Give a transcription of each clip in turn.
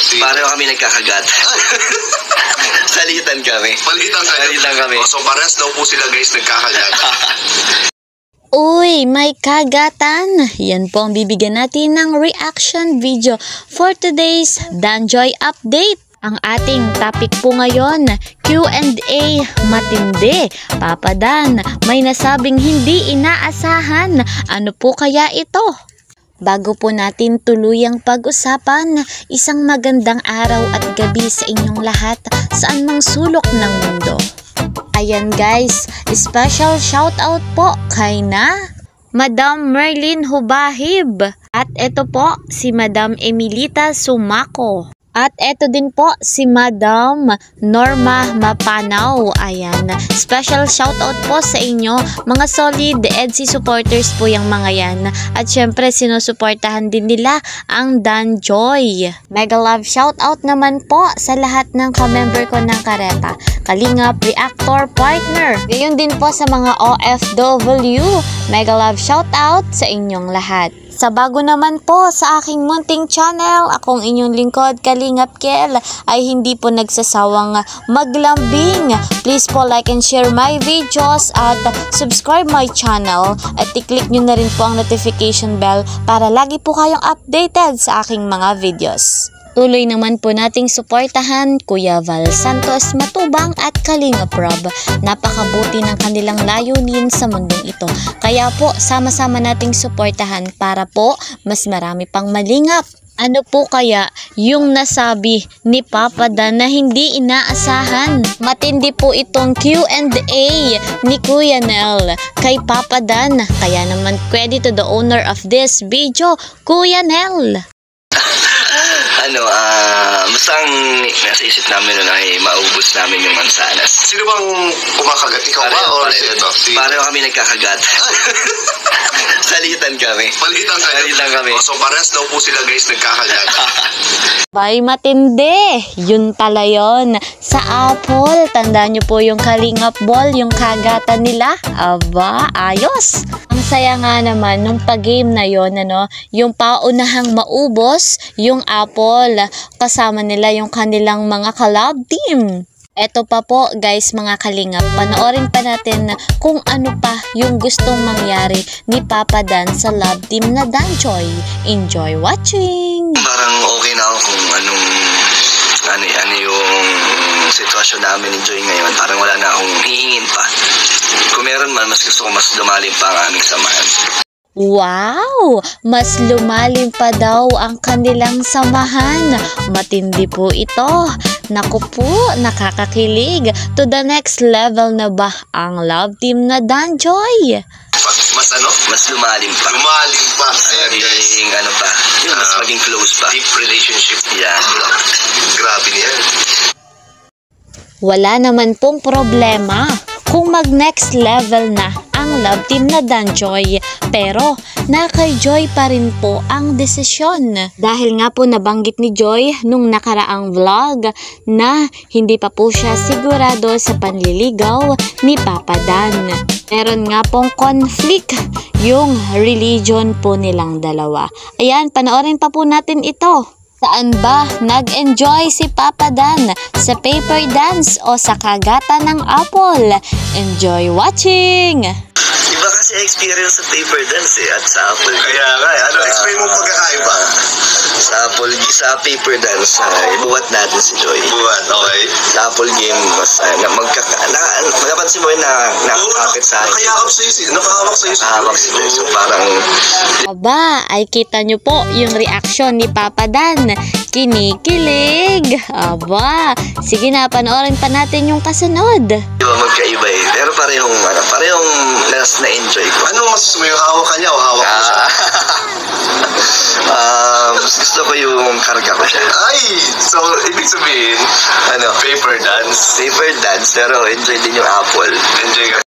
Pareho kami nagkakagat. Salitan kami. Salitan kami. So parehas daw po sila guys nagkakagat. Uy, may kagatan! Yan po ang bibigyan natin ng reaction video for today's Danjoy Update. Ang ating topic po ngayon, Q&A matindi. Papa Dan, may nasabing hindi inaasahan. Ano po kaya ito? Bago po natin tuluyang pag-usapan, isang magandang araw at gabi sa inyong lahat saan mang sulok ng mundo. Ayan guys, special shoutout po kay Madam Merlin Hubahib. At ito po si Madam Emilita Sumaco. At eto din po si Madam Norma Mapanaw. Ayan. Special shoutout po sa inyo. Mga solid EDSI supporters po yung mga yan. At syempre sinusuportahan din nila ang Danjoy. Mega love shoutout naman po sa lahat ng ka-member ko ng Karepa, Kalingap, Reactor, Partner. Gayon din po sa mga OFW. Mega love shoutout sa inyong lahat. Sa bago naman po sa aking munting channel, akong inyong lingkod Kalingap Kel ay hindi po nagsasawang maglambing. Please po like and share my videos at subscribe my channel at i-click nyo na rin po ang notification bell para lagi po kayong updated sa aking mga videos. Tuloy naman po nating suportahan Kuya Val Santos Matubang at Kalingap Rob. Napakabuti ng kanilang layunin sa mundong ito. Kaya po sama-sama nating suportahan para po mas marami pang malingap. Ano po kaya yung nasabi ni Papa Dan na hindi inaasahan? Matindi po itong Q&A ni Kuya Nel kay Papa Dan. Kaya naman credit to the owner of this video, Kuya Nel. Basta ang nasa isip namin nun ay maubos namin yung mansanas. Sino bang kumakagat? Ikaw ba? Or pareho kami nagkakagat. Salitan kami. Salitan kami. So parehas daw po sila guys nagkakagat. Bay matindi. Yun pala yun. Sa Apple, tandaan nyo po yung Kalingap Ball, yung kagatan nila. Aba, ayos. Ang saya nga naman nung pag-game na yun, yung paunahang maubos yung Apple. Kasama nila yung kanilang mga collab team. Eto pa po guys mga kalingap, panoorin pa natin kung ano pa yung gustong mangyari ni Papa Dan sa love team na Danjoy. Enjoy watching! Parang okay na ako kung ano yung sitwasyon namin ni Joy ngayon. Parang wala na akong hihingin pa. Kung meron man, mas gusto ko mas lumalim pa ang aming samahan. Wow! Mas lumalim pa daw ang kanilang samahan. Matindi po ito. Naku po, nakakakilig. To the next level na ba ang love team na Danjoy? Mas lumalim pa. Lumalim pa. Maging mas maging close pa. Deep relationship. Yeah. Grabe niyan. Wala naman pong problema kung mag next level na ang love team na Danjoy, pero na kay Joy pa rin po ang desisyon. Dahil nga po nabanggit ni Joy nung nakaraang vlog na hindi pa po siya sigurado sa panliligaw ni Papa Dan. Meron nga pong conflict yung religion po nilang dalawa. Ayan, panoorin pa po natin ito. Saan ba nag-enjoy si Papa Dan? Sa paper dance o sa kagatan ng apple? Enjoy watching! Iba kasi experience sa paper dance at sa apple. Kaya nga, ano explain mo pagkakaiba? Sa paper dance, ibuwat natin si Joy. Buwan, okay. Sa apple game, mas napansin mo yun na nakakapit sa akin. Nakayakap sa'yo, nakahawak sa'yo. Nakahawak sa'yo, so parang... Aba, ay kita nyo po yung reaksyon ni Papa Dan. Kinikilig. Aba, sige na, panoorin pa natin yung kasunod. Diba magkaiba eh, pero parehong na-enjoy ko. Ano mas mo yung hawak ka niya o hawak mo siya? Gusto ko yung karga ko siya. Ay! So, ibig sabihin, paper dance. Paper dance, pero enjoy din yung apple. Enjoy ka.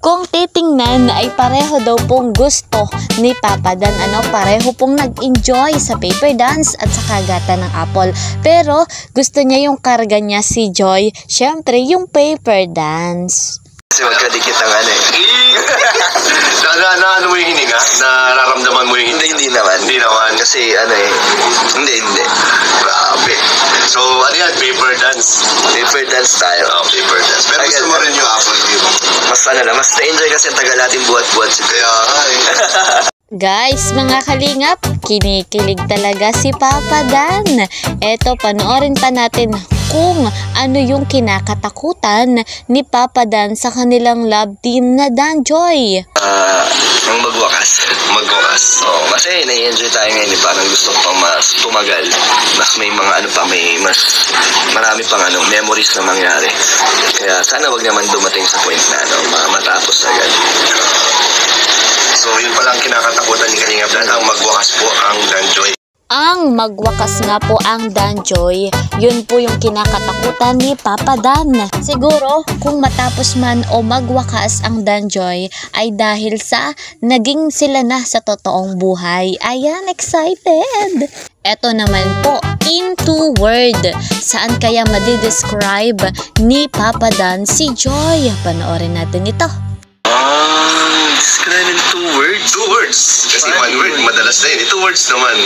Kung titingnan ay pareho daw pong gusto ni Papa Dan, pareho pong nag-enjoy sa paper dance at sa kagatan ng apple. Pero gusto niya yung karga niya si Joy, syempre yung paper dance. Kasi magkadikit ang Ano mo yung hininga? Nararamdaman mo yung hininga? Hindi naman. Hindi naman. Kasi hindi. Grabe. So, ano yan? Paper dance. Paper dance tayo. Paper dance. Pero gusto mo rin yung Apple View. Mas mas na-enjoy kasi ang tagal natin buhat-buhat. Kaya nga eh. Guys, mga kalingap, kinikilig talaga si Papa Dan. Eto, panoorin pa natin kung ano yung kinakatakutan ni Papa Dan sa kanilang love team na Danjoy. Ang magwakas. Oo, kasi nai-enjoy tayo ngayon. Parang gusto ko pang mas tumagal. Mas may mga mas marami pang memories na mangyari. Kaya sana wag naman dumating sa point na matapos agad. So, yun palang kinakatakutan ni Kalingap Dan, ang magwakas po ang Danjoy. Ang magwakas nga po ang Danjoy, yun po yung kinakatakutan ni Papa Dan. Siguro kung matapos man o magwakas ang Danjoy ay dahil sa naging sila na sa totoong buhay. Ayan, excited! Eto naman po, in 2 word, saan kaya madidescribe ni Papa Dan si Joy? Panoorin natin ito. Describe in 2 words? 2 words. Kasi 1 word, madalas na yun. 2 words naman.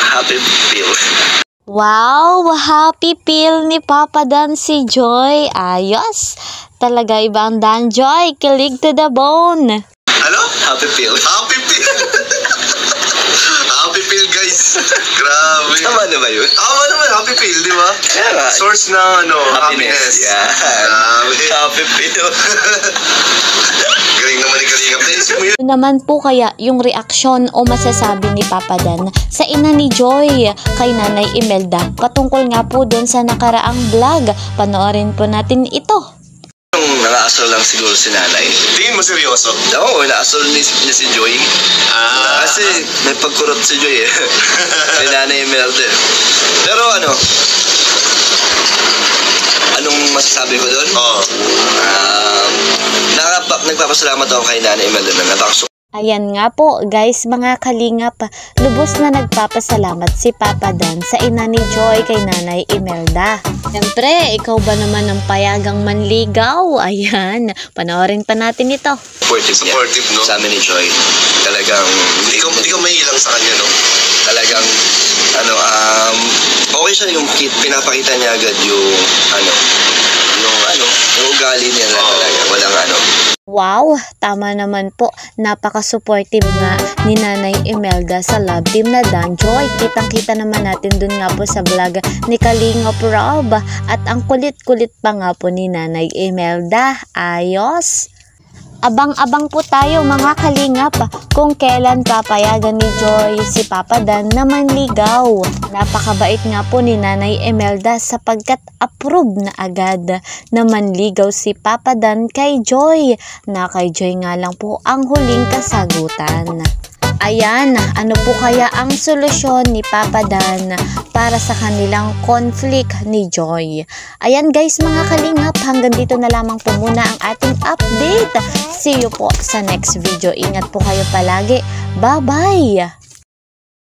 Happy pill. Wow! Happy pill ni Papa Dan si Joy. Ayos! Talaga ibang Danjoy. Kilig to the bone. Ano? Happy pill. Happy pill. Happy pill, guys. Grabe. Tama na ba yun? Tama naman, happy pill, di ba? Kaya nga. Source ng happiness. Yan. Grabe. Happy pill. Galing naman ni Kalingap. Naisip mo yun. Ano naman po kaya yung reaksyon o masasabi ni Papa Dan sa ina ni Joy kay Nanay Imelda patungkol nga po doon sa nakaraang vlog? Panoorin po natin ito. Nakaasol lang siguro si nanay. Tingin mo seryoso? Oo, naasol niya si Joy. Kasi may pagkurot si Joy eh. Kay Nanay Imelda. Pero anong masasabi ko doon? Oo. Nagpapasalamat ako kay Nanay Imelda na napakasok. Ayan nga po guys, mga kalingap, lubos na nagpapasalamat si Papa Dan sa ina ni Joy kay Nanay Imelda. Siyempre, ikaw ba naman ang payagang manligaw? Ayan, panoorin pa natin ito. Supportive, no? Sa amin ni Joy. Talagang Hindi ka may ilang sa kanya, no? talagang okay siya yung pinapakita niya agad yung ugali niya na talaga. Walang Wow, tama naman po. Napaka-supportive nga ni Nanay Imelda sa love team na Danjoy. Kitang-kita naman natin dun nga po sa vlog ni Kalingap Rob. At ang kulit-kulit pa nga po ni Nanay Imelda. Ayos! Abang-abang po tayo mga kalingap kung kailan papayagan ni Joy si Papa Dan na manligaw. Napakabait nga po ni Nanay Imelda sapagkat approve na agad na manligaw si Papa Dan kay Joy. Na kay Joy nga lang po ang huling kasagutan. Ayan, ano po kaya ang solusyon ni Papa Dan para sa kanilang conflict ni Joy? Ayan guys mga kalingap, hanggang dito na lamang po muna ang ating update. See you po sa next video. Ingat po kayo palagi. Bye-bye!